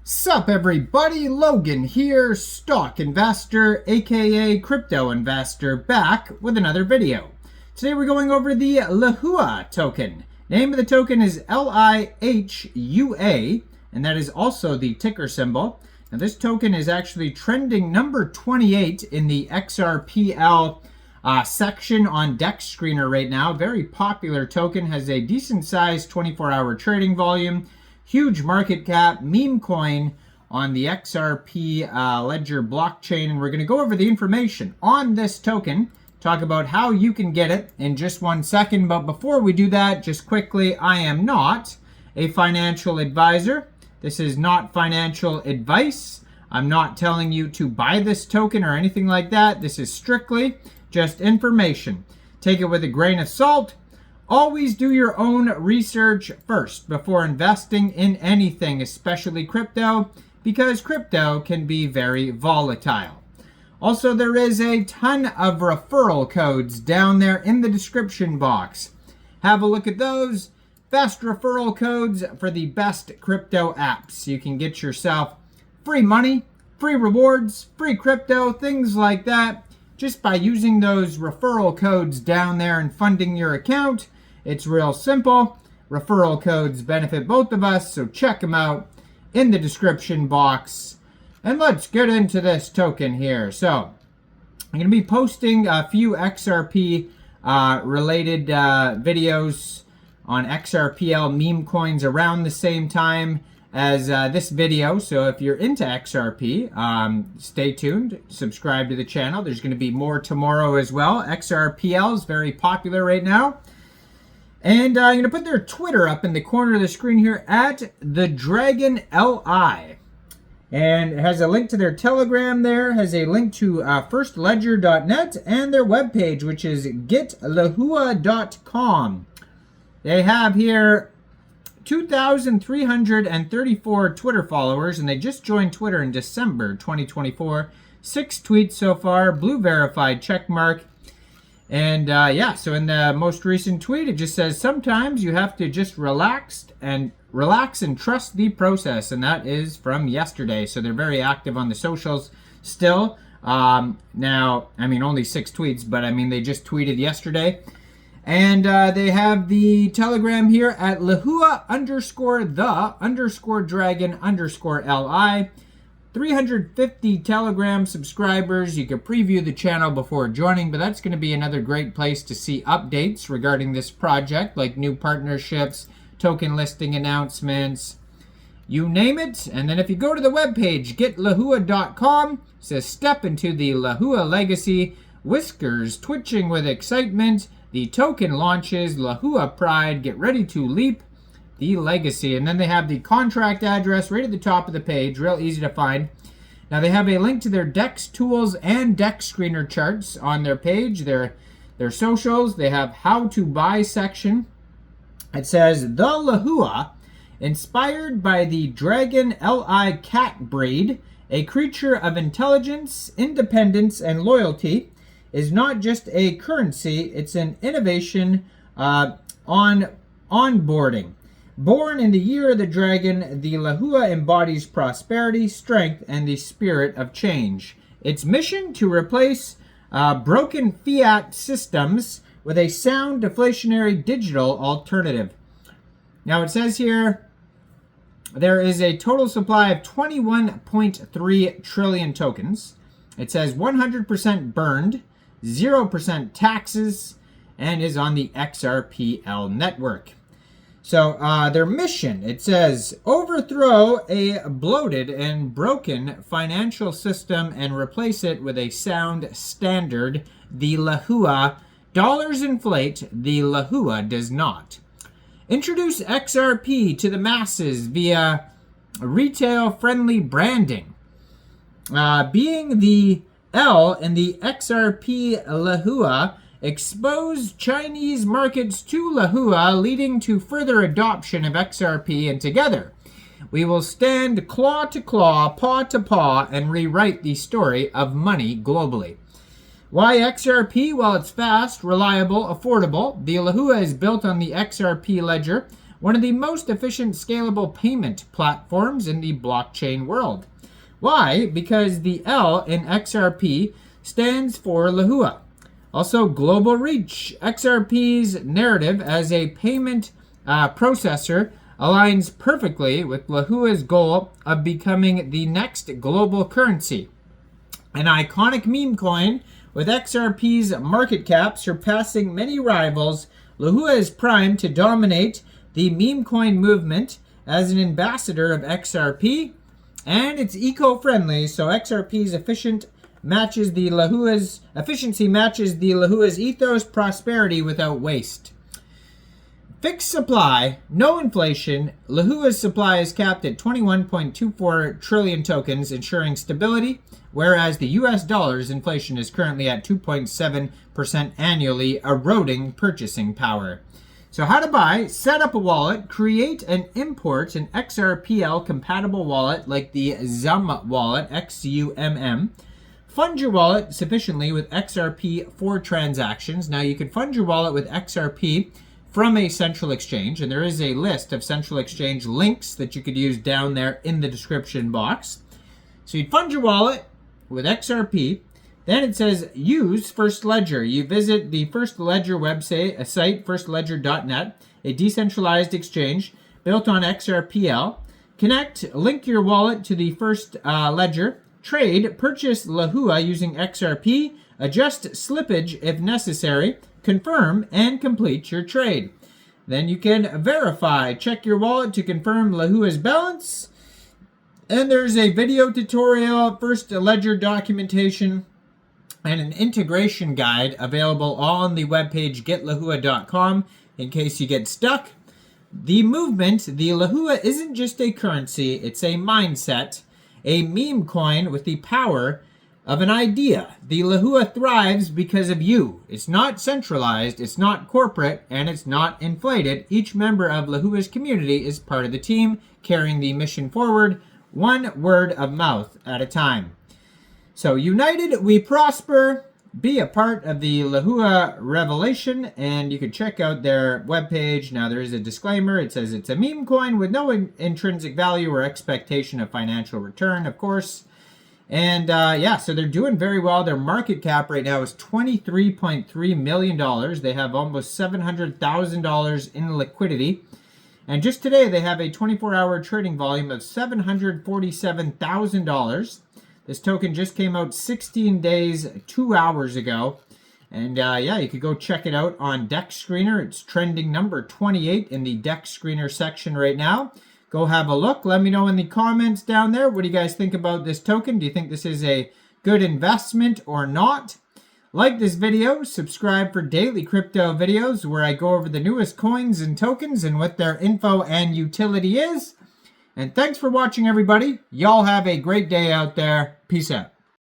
Sup everybody, Logan here, stock investor aka crypto investor, back with another video. Today we're going over the LIHUA token. Name of the token is LIHUA, and that is also the ticker symbol. Now this token is actually trending number 28 in the XRPL section on Dex Screener right now. Very popular token, has a decent sized 24-hour trading volume. Huge market cap, MEMECOIN on the XRP LEDGER blockchain, and we're going to go over the information on this token, talk about how you can get it in just 1 second. But before we do that, just quickly, I am not a financial advisor. This is not financial advice. I'm not telling you to buy this token or anything like that. This is strictly just information. Take it with a grain of salt. Always do your own research first before investing in anything, especially crypto, because crypto can be very volatile. Also, there is a ton of referral codes down there in the description box. Have a look at those. Best referral codes for the best crypto apps. You can get yourself free money, free rewards, free crypto, things like that, just by using those referral codes down there and funding your account. It's real simple. Referral codes benefit both of us, so check them out in the description box. And let's get into this token here. So I'm going to be posting a few XRP related videos on XRPL meme coins around the same time as this video. So if you're into XRP, stay tuned, subscribe to the channel. There's going to be more tomorrow as well. XRPL is very popular right now. And I'm going to put their Twitter up in the corner of the screen here, at the Dragon LI. And it has a link to their Telegram there, has a link to firstledger.net and their webpage, which is getlihua.com. They have here 2,334 Twitter followers, and they just joined Twitter in December 2024. 6 tweets so far, blue verified check mark. And yeah, so in the most recent tweet, it just says, sometimes you have to just relax and trust the process. And that is from yesterday. So they're very active on the socials still. Now, I mean, only 6 tweets, but I mean, they just tweeted yesterday. And they have the Telegram here at LIHUA_the_dragon_li. 350 Telegram subscribers. You can preview the channel before joining, but that's going to be another great place to see updates regarding this project, like new partnerships, token listing announcements, you name it. And then if you go to the webpage, getlihua.com, it says step into the LIHUA legacy, whiskers twitching with excitement, the token launches, LIHUA pride, get ready to leap the legacy. And then they have the contract address right at the top of the page, real easy to find. Now they have a link to their DEX tools and Dex Screener charts on their page, their socials. They have how to buy section. It says the LIHUA, inspired by the Dragon LI cat breed, a creature of intelligence, independence, and loyalty, is not just a currency, it's an innovation on onboarding. Born in the year of the dragon, the LIHUA embodies prosperity, strength, and the spirit of change. Its mission to replace broken fiat systems with a sound deflationary digital alternative. Now it says here there is a total supply of 21.3 trillion tokens. It says 100% burned, 0% taxes, and is on the XRPL network. So their mission, it says, overthrow a bloated and broken financial system and replace it with a sound standard. The LIHUA. Dollars inflate, the LIHUA does not. Introduce XRP to the masses via retail-friendly branding. Being the L in the XRP LIHUA, expose Chinese markets to LIHUA, leading to further adoption of XRP, and together we will stand claw to claw, paw to paw, and rewrite the story of money globally. Why XRP? Well, it's fast, reliable, affordable. The LIHUA is built on the XRP ledger, one of the most efficient scalable payment platforms in the blockchain world. Why? Because the L in XRP stands for LIHUA. Also, global reach. XRP's narrative as a payment processor aligns perfectly with LIHUA's goal of becoming the next global currency. An iconic meme coin with XRP's market cap surpassing many rivals, LIHUA is primed to dominate the meme coin movement as an ambassador of XRP, and it's eco-friendly, so XRP's efficiency matches the LIHUA's ethos, prosperity without waste. Fixed supply, no inflation. LIHUA's supply is capped at 21.24 trillion tokens, ensuring stability, whereas the US dollar's inflation is currently at 2.7% annually, eroding purchasing power. So how to buy: set up a wallet, create and import an XRPL compatible wallet like the XUMM wallet, XUMM. Fund your wallet sufficiently with XRP for transactions. Now you can fund your wallet with XRP from a central exchange, and there is a list of central exchange links that you could use down there in the description box. So you'd fund your wallet with XRP. Then it says use First Ledger. You visit the First Ledger website, a site, firstledger.net, a decentralized exchange built on XRPL. Connect, link your wallet to the First Ledger. Trade, purchase LIHUA using XRP, adjust slippage if necessary, confirm, and complete your trade. Then you can verify, check your wallet to confirm LIHUA's balance. And there's a video tutorial, First Ledger documentation, and an integration guide available on the webpage getlihua.com in case you get stuck. The movement, the LIHUA, isn't just a currency, it's a mindset, a meme coin with the power of an idea. The LIHUA thrives because of you. It's not centralized, it's not corporate, and it's not inflated. Each member of LIHUA's community is part of the team, carrying the mission forward, one word of mouth at a time. So united we prosper. Be a part of the LIHUA revelation, and you can check out their webpage. Now there is a disclaimer. It says it's a meme coin with no intrinsic value or expectation of financial return, of course. And yeah, so they're doing very well. Their market cap right now is $23.3 million. They have almost $700,000 in liquidity. And just today, they have a 24-hour trading volume of $747,000. This token just came out 16 days, 2 hours ago. And yeah, you could go check it out on Dex Screener. It's trending number 28 in the Dex Screener section right now. Go have a look. Let me know in the comments down there. What do you guys think about this token? Do you think this is a good investment or not? Like this video, subscribe for daily crypto videos where I go over the newest coins and tokens and what their info and utility is. And thanks for watching, everybody. Y'all have a great day out there. Peace out.